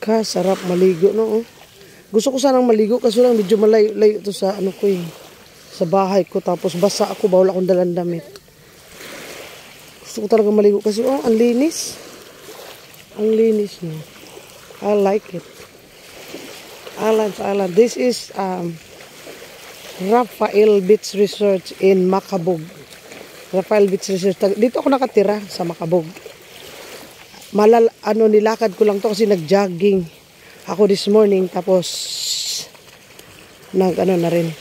Sarap maligo, no? Gusto ko sanang maligo kasi lang medyo malayo-layo to sa ano ko sa bahay ko. Tapos basa ako, bawal akong dalang damit. Gusto ko talaga maligo kasi ang linis. Ang linis niya. I like it. Island. This is Rafael Beach Resort in Macabog. Rafael Beach Resort. Dito ako nakatira sa Macabog. Nilakad ko lang to kasi nag-jogging ako this morning, tapos na rin.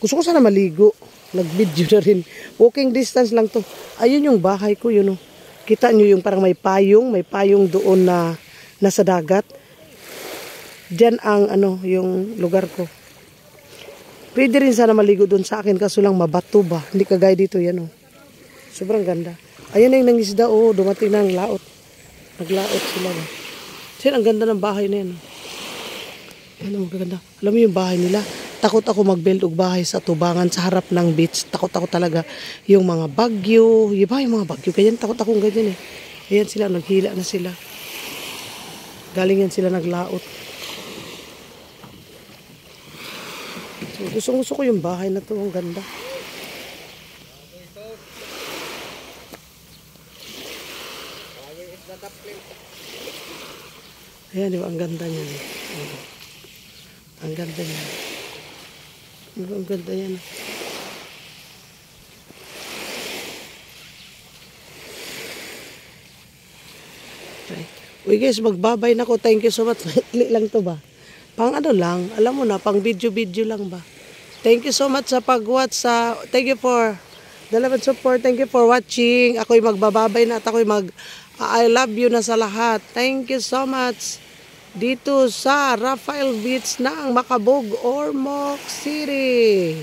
Gusto ko sana maligo. Nag-video na rin. Walking distance lang to. Ayun yung bahay ko, yun. Kita nyo yung parang may payong doon na nasa dagat. Diyan ang yung lugar ko. Pwede rin sana maligo doon sa akin, kaso lang mabato ba. Hindi kagaya dito, yan. Sobrang ganda. Ayan na yung nangisda, dumating na ang laot. Naglaot sila ba. Kasi ang ganda ng bahay na yan. Ano maganda. Alam mo yung bahay nila? Takot ako mag-build og bahay sa tubangan sa harap ng beach. Takot ako talaga. Yung mga bagyo. Yung mga bagyo. Ganyan, takot akong ganyan Ayan sila, naghila na sila. Galing yan sila naglaot. So, gusto ko yung bahay na to. Ang ganda. Ayan, diba? Ang ganda niya. Ang ganda niya. Ang ganda yan. Okay. Uy guys, magbabay na ko. Thank you so much. Maikli lang to ba? Pang lang, alam mo na, pang video lang ba? Thank you so much sa pag-watch. Thank you for the love and support. Thank you for watching. Ako'y magbababay na at ako'y I love you na sa lahat. Thank you so much. Dito sa Rafael Beach ng Macabog, Ormoc City.